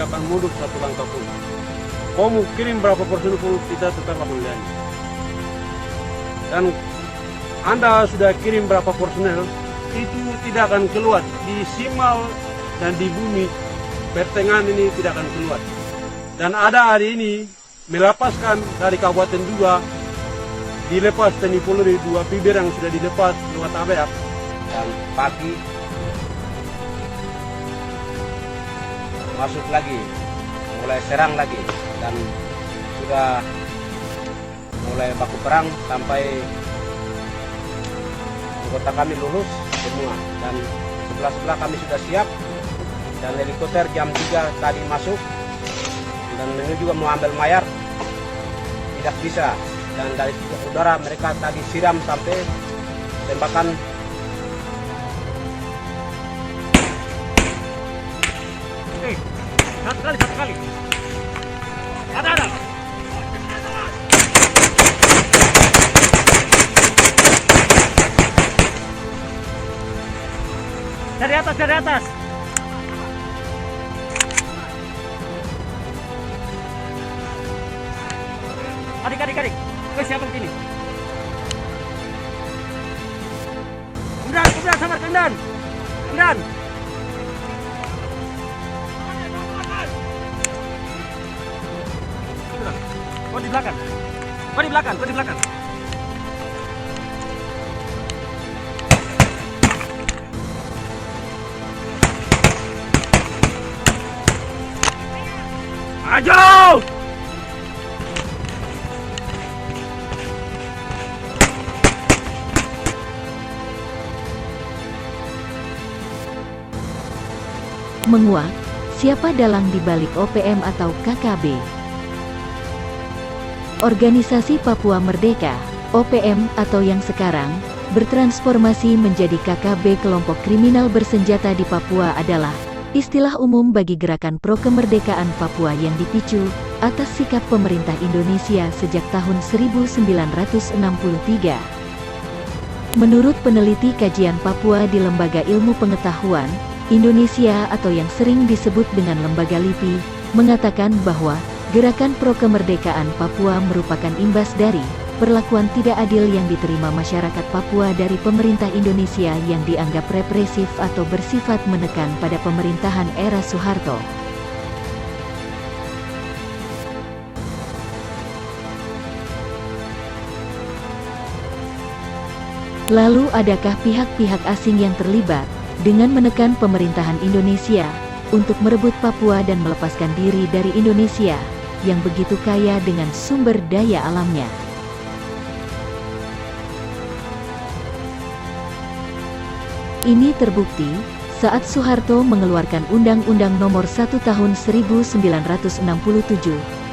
akan mundur satu langkah pun. Kau mau kirim berapa personil pun kita tetap akan melayani. Dan Anda sudah kirim berapa personel, itu tidak akan keluar. Di Simal dan di bumi pertengahan ini tidak akan keluar. Dan ada hari ini melepaskan dari Kabupaten Duga, dilepas TNI Polri 2 bibir yang sudah dilepas lewat Abeak. Dan pagi masuk lagi, mulai serang lagi, dan sudah mulai baku perang sampai anggota kami lulus semua, dan sebelah-sebelah kami sudah siap, dan helikopter jam 3 tadi masuk dan ini juga mau ambil mayat tidak bisa, dan dari udara mereka tadi siram sampai tembakan. Satu kali. Ada. Dari atas. Adik. Kau siapa begini? Kendan, sabar, kendan. Kau di belakang. Maju! Menguak, siapa dalang di balik OPM atau KKB? Organisasi Papua Merdeka, OPM atau yang sekarang, bertransformasi menjadi KKB kelompok kriminal bersenjata di Papua adalah istilah umum bagi gerakan pro-kemerdekaan Papua yang dipicu atas sikap pemerintah Indonesia sejak tahun 1963. Menurut peneliti kajian Papua di Lembaga Ilmu Pengetahuan Indonesia atau yang sering disebut dengan Lembaga LIPI, mengatakan bahwa gerakan pro-kemerdekaan Papua merupakan imbas dari perlakuan tidak adil yang diterima masyarakat Papua dari pemerintah Indonesia yang dianggap represif atau bersifat menekan pada pemerintahan era Soeharto. Lalu adakah pihak-pihak asing yang terlibat dengan menekan pemerintahan Indonesia untuk merebut Papua dan melepaskan diri dari Indonesia yang begitu kaya dengan sumber daya alamnya? Ini terbukti saat Soeharto mengeluarkan Undang-Undang Nomor 1 Tahun 1967,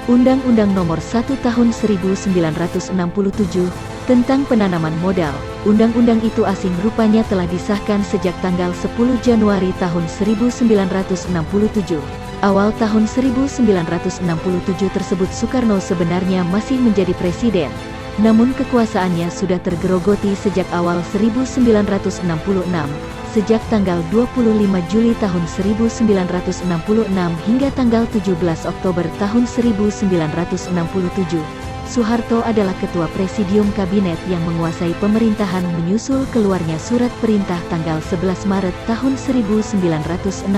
Undang-Undang Nomor 1 Tahun 1967 tentang penanaman modal. Undang-undang itu asing rupanya telah disahkan sejak tanggal 10 Januari tahun 1967. Awal tahun 1967 tersebut Soekarno sebenarnya masih menjadi presiden, namun kekuasaannya sudah tergerogoti sejak awal 1966. Sejak tanggal 25 Juli tahun 1966 hingga tanggal 17 Oktober tahun 1967, Soeharto adalah ketua presidium kabinet yang menguasai pemerintahan menyusul keluarnya surat perintah tanggal 11 Maret tahun 1966.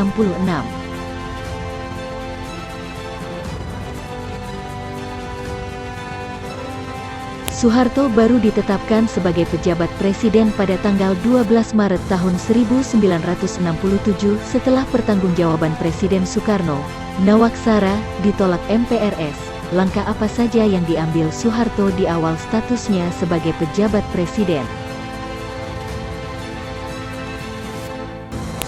Soeharto baru ditetapkan sebagai pejabat presiden pada tanggal 12 Maret tahun 1967 setelah pertanggungjawaban Presiden Soekarno, Nawaksara, ditolak MPRS. Langkah apa saja yang diambil Soeharto di awal statusnya sebagai pejabat presiden?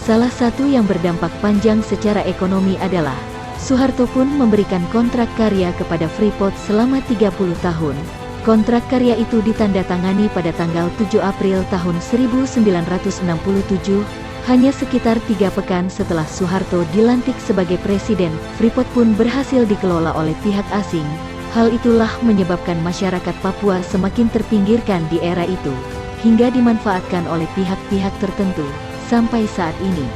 Salah satu yang berdampak panjang secara ekonomi adalah Soeharto pun memberikan kontrak karya kepada Freeport selama 30 tahun. Kontrak karya itu ditandatangani pada tanggal 7 April tahun 1967, hanya sekitar 3 pekan setelah Soeharto dilantik sebagai presiden. Freeport pun berhasil dikelola oleh pihak asing. Hal itulah menyebabkan masyarakat Papua semakin terpinggirkan di era itu, hingga dimanfaatkan oleh pihak-pihak tertentu, sampai saat ini.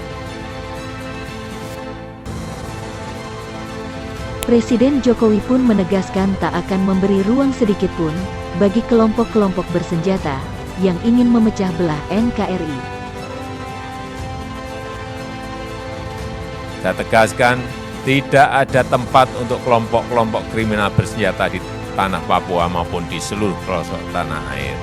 Presiden Jokowi pun menegaskan tak akan memberi ruang sedikit pun bagi kelompok-kelompok bersenjata yang ingin memecah belah NKRI. Saya tegaskan, tidak ada tempat untuk kelompok-kelompok kriminal bersenjata di tanah Papua maupun di seluruh pelosok tanah air.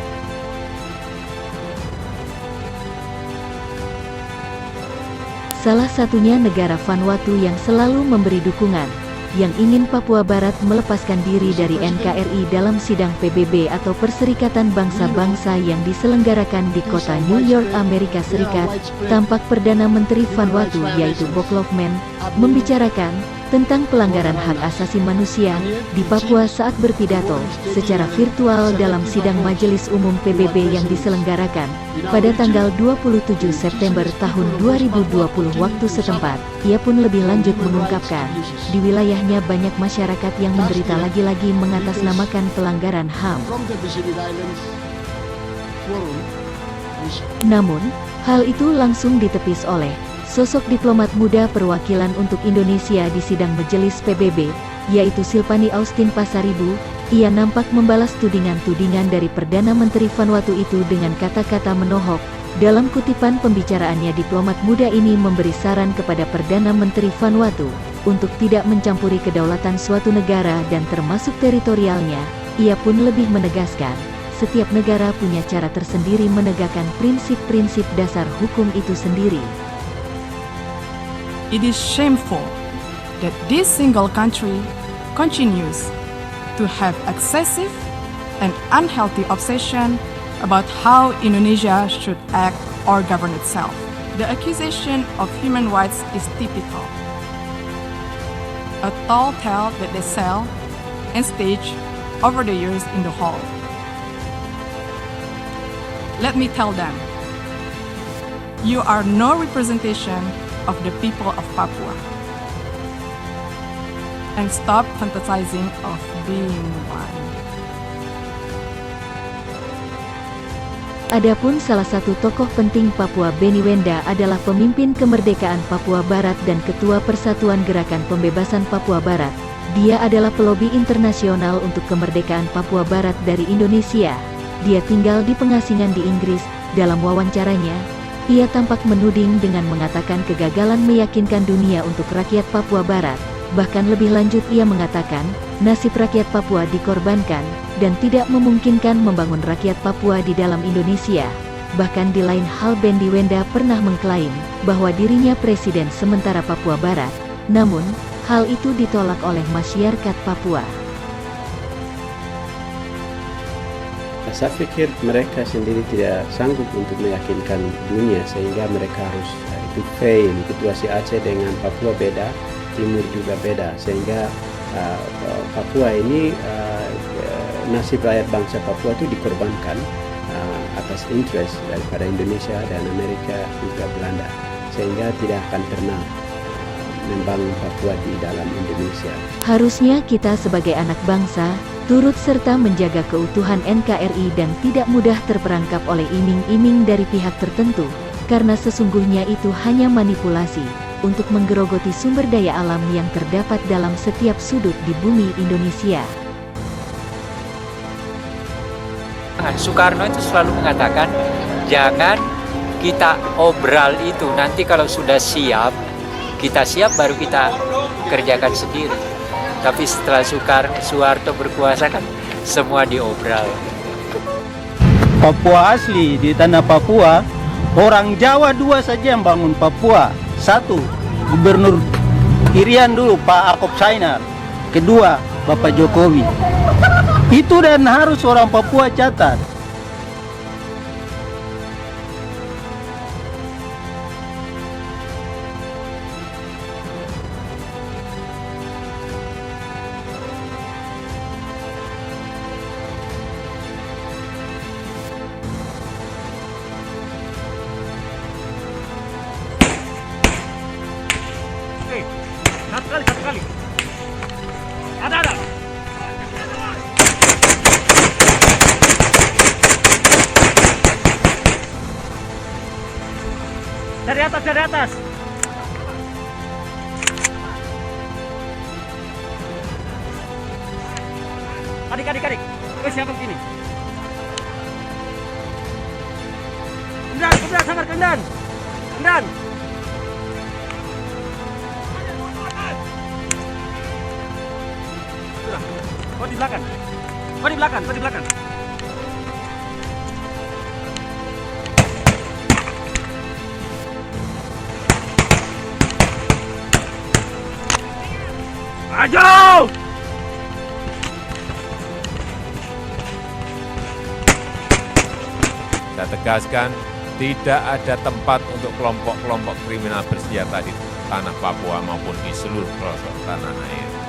Salah satunya negara Vanuatu yang selalu memberi dukungan, yang ingin Papua Barat melepaskan diri dari NKRI dalam sidang PBB atau Perserikatan Bangsa-Bangsa yang diselenggarakan di kota New York, Amerika Serikat. Tampak Perdana Menteri Vanuatu yaitu Bob Lohman membicarakan tentang pelanggaran hak asasi manusia di Papua saat berpidato secara virtual dalam sidang Majelis Umum PBB yang diselenggarakan pada tanggal 27 September tahun 2020 waktu setempat. Ia pun lebih lanjut mengungkapkan, di wilayahnya banyak masyarakat yang menderita lagi-lagi mengatasnamakan pelanggaran HAM. Namun, hal itu langsung ditepis oleh sosok diplomat muda perwakilan untuk Indonesia di sidang Majelis PBB, yaitu Silpani Austin Pasaribu. Ia nampak membalas tudingan-tudingan dari Perdana Menteri Vanuatu itu dengan kata-kata menohok. Dalam kutipan pembicaraannya, diplomat muda ini memberi saran kepada Perdana Menteri Vanuatu untuk tidak mencampuri kedaulatan suatu negara dan termasuk teritorialnya. Ia pun lebih menegaskan, setiap negara punya cara tersendiri menegakkan prinsip-prinsip dasar hukum itu sendiri. It is shameful that this single country continues to have excessive and unhealthy obsession about how Indonesia should act or govern itself. The accusation of human rights is typical. A tall tale that they sell and stage over the years in the hall. Let me tell them, you are no representation of the people of Papua. And stop fantasizing of being one. Adapun salah satu tokoh penting Papua, Beni Wenda, adalah pemimpin kemerdekaan Papua Barat dan Ketua Persatuan Gerakan Pembebasan Papua Barat. Dia adalah pelobi internasional untuk kemerdekaan Papua Barat dari Indonesia. Dia tinggal di pengasingan di Inggris. Dalam wawancaranya, ia tampak menuding dengan mengatakan kegagalan meyakinkan dunia untuk rakyat Papua Barat. Bahkan lebih lanjut ia mengatakan, nasib rakyat Papua dikorbankan, dan tidak memungkinkan membangun rakyat Papua di dalam Indonesia. Bahkan di lain hal, Beni Wenda pernah mengklaim bahwa dirinya presiden sementara Papua Barat. Namun, hal itu ditolak oleh masyarakat Papua. Saya pikir mereka sendiri tidak sanggup untuk meyakinkan dunia, sehingga mereka harus itu fail. Situasi Aceh dengan Papua beda, Timur juga beda, sehingga Papua ini nasib rakyat bangsa Papua itu dikorbankan atas interest daripada Indonesia dan Amerika juga Belanda, sehingga tidak akan pernah membangun Papua di dalam Indonesia. Harusnya kita sebagai anak bangsa turut serta menjaga keutuhan NKRI dan tidak mudah terperangkap oleh iming-iming dari pihak tertentu, karena sesungguhnya itu hanya manipulasi untuk menggerogoti sumber daya alam yang terdapat dalam setiap sudut di bumi Indonesia. Soekarno itu selalu mengatakan, jangan kita obral itu, nanti kalau sudah siap, kita siap baru kita kerjakan sendiri. Tapi setelah Soeharto berkuasa kan semua diobral. Papua asli di tanah Papua, orang Jawa 2 saja yang bangun Papua. 1, Gubernur Irian dulu, Pak Akob Sainar. Kedua, Bapak Jokowi. Itu dan harus orang Papua catat. Satu kali. Ada. Dari atas. Adik. Siapa begini? Kendan, sabar Kendan. Kendan. Sudah. Kau di belakang. Maju! Saya tegaskan, tidak ada tempat untuk kelompok-kelompok kriminal bersenjata di tanah Papua maupun di seluruh pelosok tanah air.